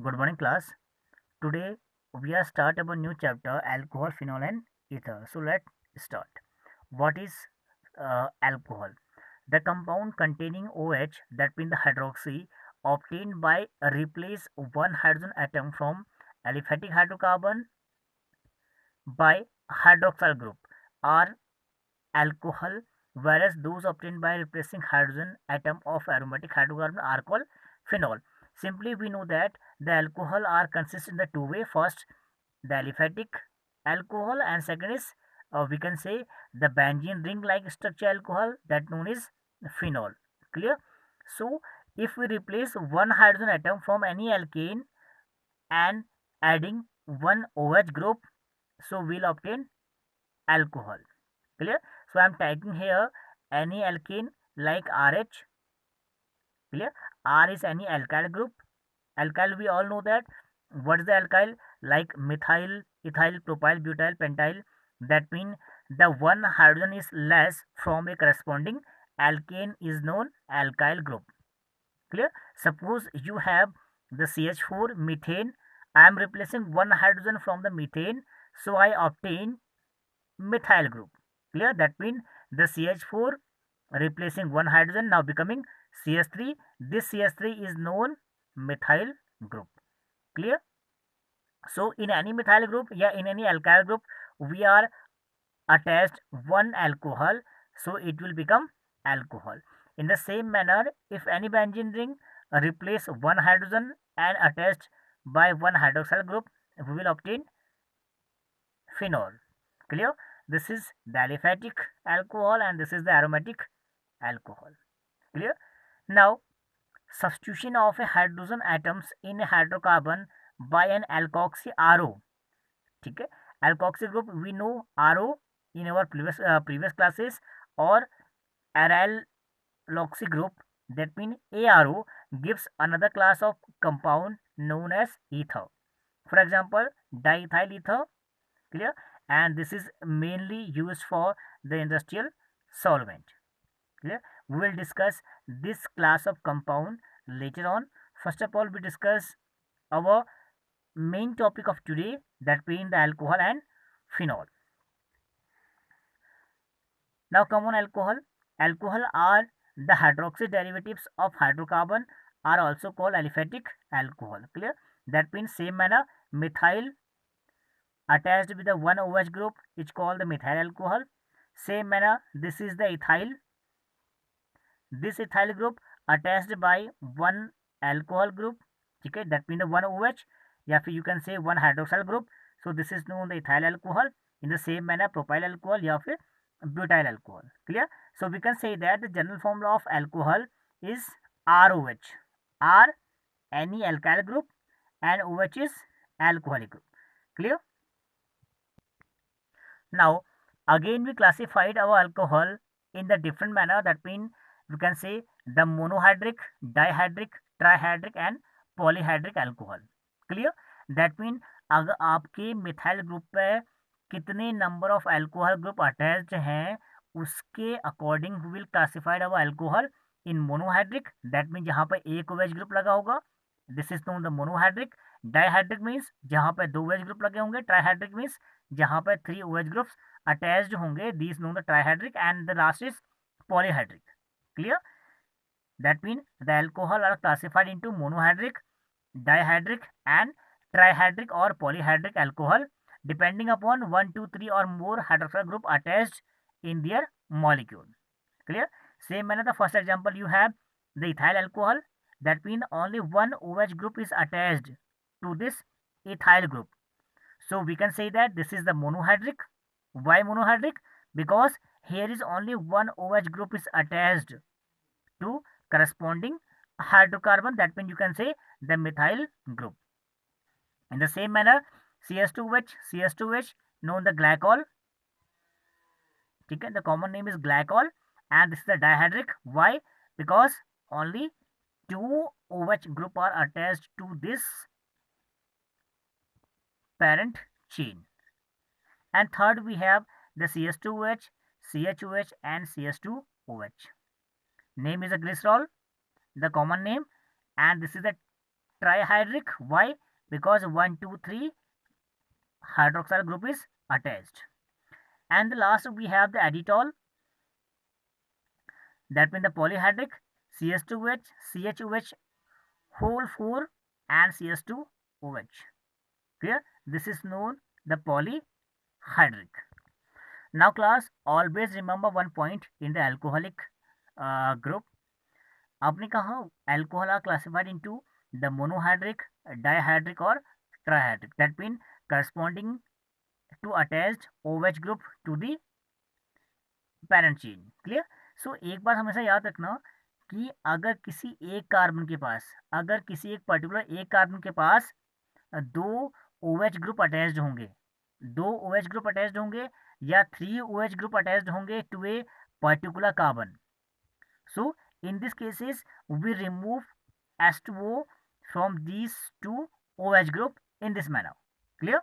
Good morning, class. Today we are start our new chapter alcohol, phenol, and ether. So let's start. What is alcohol? The compound containing OH, that means the hydroxy, obtained by replace one hydrogen atom from aliphatic hydrocarbon by hydroxyl group are alcohol, whereas those obtained by replacing hydrogen atom of aromatic hydrocarbon are called phenol. Simply, we know that the alcohol are consist in the two way. First, the aliphatic alcohol, and second is we can say the benzene ring like structure alcohol that known as phenol. Clear? So, if we replace one hydrogen atom from any alkane and adding one OH group, so we'll obtain alcohol. Clear? So I'm taking here any alkane like RH. Clear? R is any alkyl group. Alkyl, we all know that. What is the alkyl? Like methyl, ethyl, propyl, butyl, pentyl. That means the one hydrogen is less from a corresponding alkane is known alkyl group. Clear? Suppose you have the CH4 methane. I am replacing one hydrogen from the methane, so I obtain methyl group. Clear? That means the CH4 replacing one hydrogen now becoming CH3. This CH3 is known methyl group. Clear? So in any methyl group, yeah, in any alkyl group, we are attached one alcohol, so it will become alcohol. In the same manner, if any benzene ring replace one hydrogen and attached by one hydroxyl group, we will obtain phenol. Clear? This is the aliphatic alcohol and this is the aromatic alcohol. Clear? Now, substitution of a hydrogen atoms in a hydrocarbon by an alkoxy RO. ठीक है, alkoxy group we know RO in our previous classes, or aralloxy group, that means ARO gives another class of compound known as ether. For example, diethyl ether. Clear? And this is mainly used for the industrial solvent. Clear? We will discuss this class of compound later on. First of all, we discuss our main topic of today, that being the alcohol and phenol. Now come on, alcohol. Alcohol are the hydroxy derivatives of hydrocarbon, are also called aliphatic alcohol. Clear? That means same manner, methyl attached with the one OH group is called the methyl alcohol. Same manner, this is the ethyl. This ethyl group attached by one alcohol group. Okay, that means the one OH, या फिर you can say one hydroxyl group. So this is known the ethyl alcohol. In the same manner, propyl alcohol या फिर butyl alcohol. Clear? So we can say that the general formula of alcohol is ROH. R, any alkyl group, and OH is alcoholic group. Clear? Now, again we classified our alcohol in the different manner. That means we can say the monohydric, dihydric, trihydric and polyhydric alcohol. Clear? That means अगर आपके methyl group पे कितने number of alcohol group attached हैं, उसके according we will classified our alcohol in monohydric. That mean जहाँ पे एक OH group लगा होगा, this is known the monohydric. Dihydric means जहाँ पे दो OH ग्रुप लगे होंगे. ट्राइहाइड्रिक मीन्स जहाँ पर 3 OH ग्रुप्स अटैच्ड होंगे. This known the trihydric. And the last is polyhydric. Clear? That means the alcohol are classified into monohydric, dihydric and trihydric or polyhydric alcohol depending upon 1, 2, 3 or more hydroxyl group attached in their molecule. Clear? Same manner, the first example you have the ethyl alcohol. That means only one OH group is attached to this ethyl group. So we can say that this is the monohydric. Why monohydric? Because here is only one OH group is attached to corresponding hydrocarbon. That means you can say the methyl group. In the same manner, CH2H known the glycol. Okay, the common name is glycol, and this is the dihydric. Why? Because only two OH group are attached to this parent chain. And third, we have the CH2OH, CHOH and CH2OH. Name is a glycerol, the common name, and this is the trihydric. Why? Because 1, 2, 3 hydroxyl group is attached. And the last we have the addital, that means the polyhydric, CH2OH, CHOH whole 4 and CH2OH. Clear? This is known the polyhydric. Now class, always remember one point in the alcoholic group. आपने कहा alcohol are classified into the monohydric, dihydric or trihydric. That means corresponding to attached OH group to the parent chain. Clear? So एक बात हमेशा याद रखना कि अगर किसी एक कार्बन के पास, अगर किसी एक पर्टिकुलर एक कार्बन के पास दो OH ग्रुप अटैच्ड होंगे, दो OH ग्रुप अटैच्ड होंगे या 3 OH ग्रुप अटैच्ड होंगे to a particular carbon. So in these cases we remove H2O from these two OH group in this manner. Clear?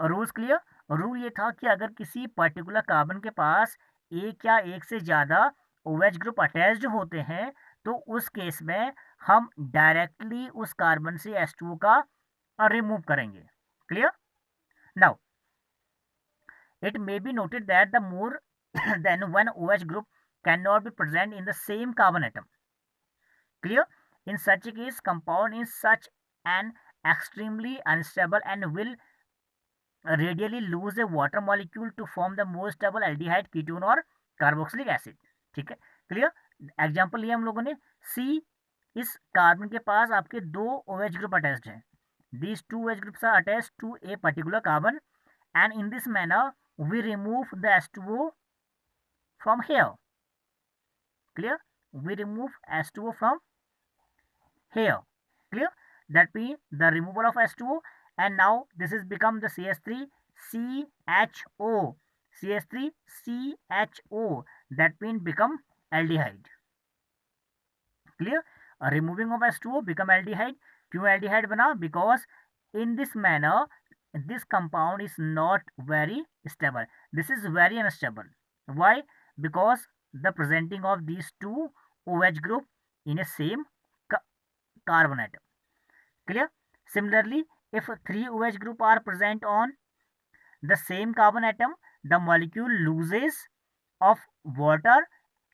Rules clear? Rule ये था कि अगर किसी पर्टिकुलर कार्बन के पास एक या एक से ज़्यादा OH ग्रुप अटैच्ड होते हैं तो उस केस में हम डायरेक्टली उस कार्बन से H2O का रिमूव करेंगे. Clear? Now it may be noted that the more than one OH group cannot be present in the same carbon atom. Clear? In such a case, compound is such an extremely unstable and will radially lose a water molecule to form the more stable aldehyde, ketone और carboxylic acid. ठीक है, clear? Example लिया हम लोगों ने, C इस carbon के पास आपके दो OH ग्रुप अटैच्ड हैं. These two OH groups are attached to a particular carbon, and in this manner we remove the H2O from here. Clear? We remove H2O from here. Clear? That means the removal of H2O, and now this is become the CH3CHO. CH3CHO, that means become aldehyde. Clear? Removing of H2O become aldehyde. क्यों aldehyde बना? Because in this manner this compound is not very stable. This is very unstable. Why? Because the presenting of these two OH group in a same carbon atom. Clear? Similarly, if 3 OH group are present on the same carbon atom, the molecule loses of water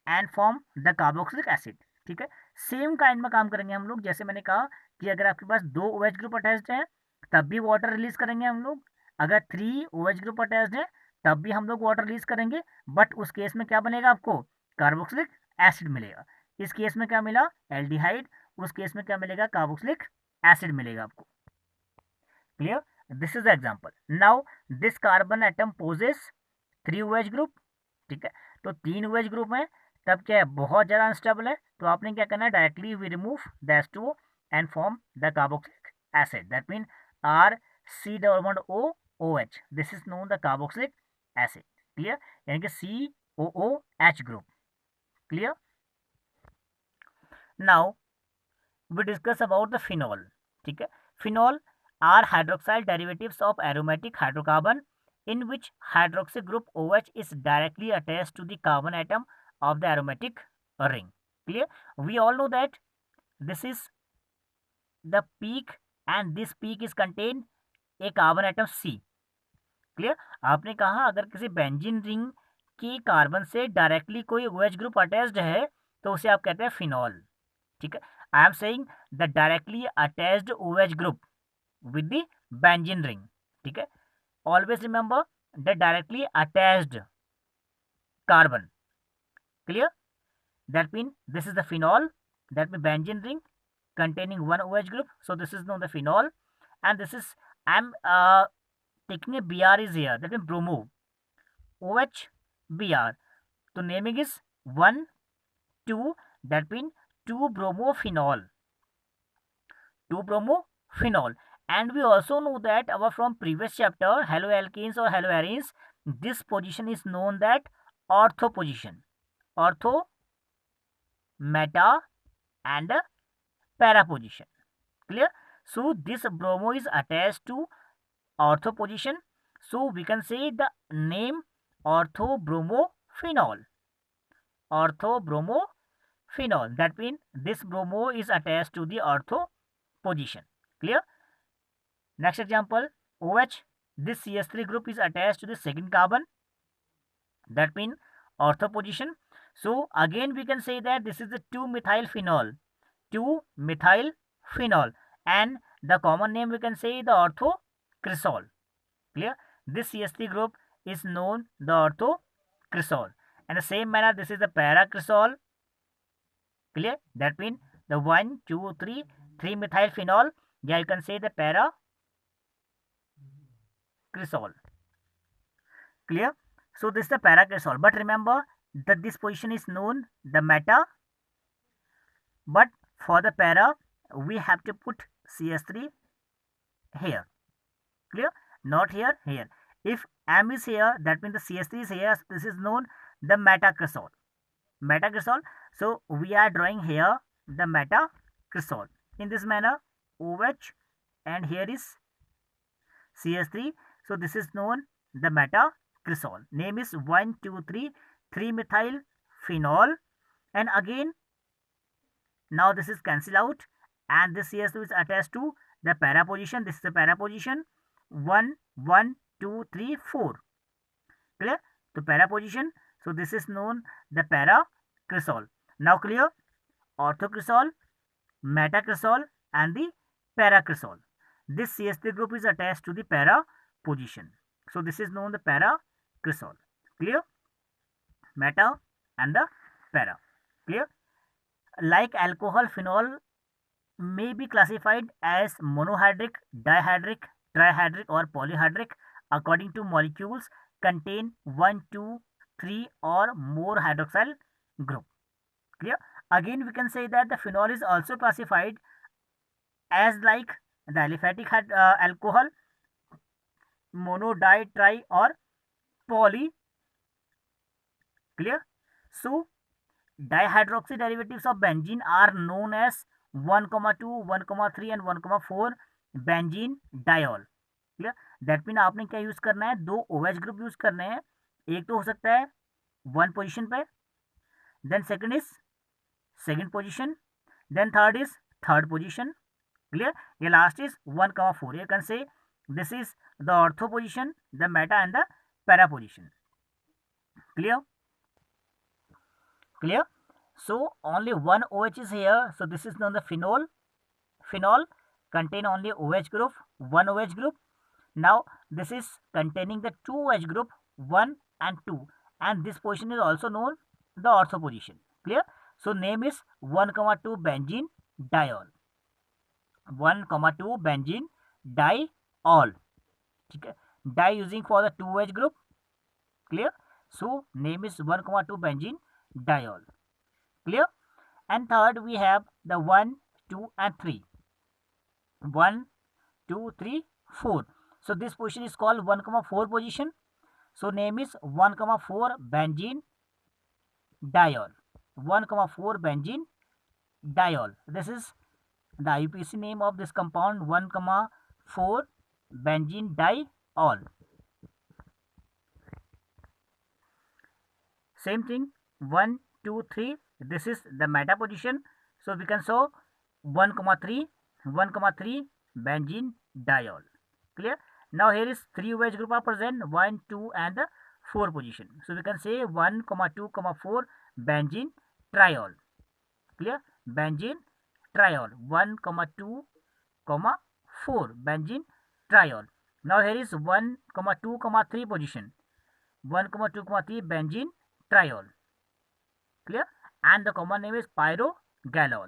and form the carboxylic acid. ठीक है, same kind में काम करेंगे हम लोग. जैसे मैंने कहा कि अगर आपके पास दो OH ग्रुप अटैच्ड हैं तब भी वाटर रिलीज करेंगे हम लोग. अगर 3 OH ग्रुप अटैच्ड है तब भी हम लोग वाटर रिलीज करेंगे. बट उस केस में क्या बनेगा? आपको कार्बोक्सिलिक एसिड मिलेगा. इस केस में क्या मिला? एल्डिहाइड. उस केस में क्या मिलेगा? कार्बोक्सिलिक एसिड मिलेगा आपको. Clear? This is example. Now this carbon atom possess 3 OH group. ठीक है, तो 3 OH ग्रुप है, तब क्या है? बहुत ज़्यादा अनस्टेबल है. तो आपने क्या करना है? Directly we remove the H2O and form the carboxylic acid. That mean RC⋯OOH. This is known the carboxylic acid. Clear? यानी कि COOH group. Clear? Now we discuss about the phenol. ठीक है, phenol are hydroxyl derivatives of aromatic hydrocarbon in which hydroxy group OH is directly attached to the carbon atom of the aromatic ring. Clear? We all know that this is the peak and this peak is contained a carbon atom C. Clear? आपने कहा अगर किसी benzene ring की carbon से directly कोई OH group attached है तो उसे आप कहते हैं फिनॉल. ठीक है, I am saying the directly attached OH group with the benzene ring. ठीक है, always remember the directly attached carbon. Clear? That means this is the phenol, that means benzene ring containing one OH group. So this is known the phenol, and this is I'm taking a Br is here, that means bromo. OH Br. So naming is 1 2, that means 2-bromophenol. 2-bromophenol. And we also know that our from previous chapter haloalkanes or haloarenes, this position is known that ortho position. Ortho, meta and para position. Clear? So this bromo is attached to ortho position. So we can say the name ortho-bromophenol. Ortho-bromophenol. That means this bromo is attached to the ortho position. Clear? Next example, OH. This CH3 group is attached to the second carbon. That means ortho position. So again we can say that this is the 2-methyl phenol. 2-methyl phenol, and the common name we can say the orthocresol. Clear? This CH3 group is known the orthocresol. And the same manner, this is the paracresol. Clear? That means the 1, 2, 3, 3-methyl phenol. Yeah, you can say the paracresol. Clear? So this is the paracresol. But remember that this position is known the meta. But for the para, we have to put CH3 here. Clear? Not here, here. If M is here, that means the CH3 is here. This is known the metacresol. Metacresol. So we are drawing here the metacresol. In this manner, OH and here is CH3. So this is known the metacresol. Name is 1, 2, 3, 3-methyl phenol. And again, now this is cancel out, and this CH2 is attached to the para position. This is the para position. 1, 1, 2, 3, 4. Clear? To para position. So this is known the paracresol. Now clear? Orthocresol, metacresol, and the paracresol. This CH3 group is attached to the para position. So this is known the paracresol. Clear? Meta and the para. Clear? Like alcohol, phenol may be classified as monohydric, dihydric, trihydric or polyhydric according to molecules contain 1, 2, 3 or more hydroxyl group. Clear? Again we can say that the phenol is also classified as like the aliphatic alcohol, mono, di, tri or poly. Clear? So dihydroxy derivatives of benzene are known as 1, 2, 1, 3 and 1, 4 benzene diol. Clear? That mean आपने क्या use करना है, 2 OH group use करने हैं. एक तो हो सकता है 1 पोजीशन पे, then second is second position, then third is third position. Clear? ये last is 1, 4. You can say this is the ortho position, the meta and the para position. Clear? Clear? So only one OH is here. So this is known the phenol. Phenol contain only OH group, one OH group. Now this is containing the 2 OH group, 1 and 2, and this position is also known the ortho position. Clear? So name is 1, 2 benzene diol. 1, 2 benzene diol. Okay? Di using for the 2 OH group. Clear? So name is 1, 2 benzene diol. Clear? And third we have the 1, 2 and 3. 1, 2, 3, 4. So this position is called 1, 4 position. So name is 1, 4 benzene diol. 1, 4 benzene diol. This is the IUPAC name of this compound, 1, 4 benzene diol. Same thing, 1, 2, 3. This is the meta position. So we can show 1, 3 benzene diol. Clear? Now here is 3 OH group are present, 1, 2 and the 4 position. So we can say 1, 2, 4 benzene triol. Clear? Benzene triol. 1, 2, 4 benzene triol. Now here is 1, 2, 3 position. 1, 2, 3 benzene triol. Clear? And the common name is pyrogallol.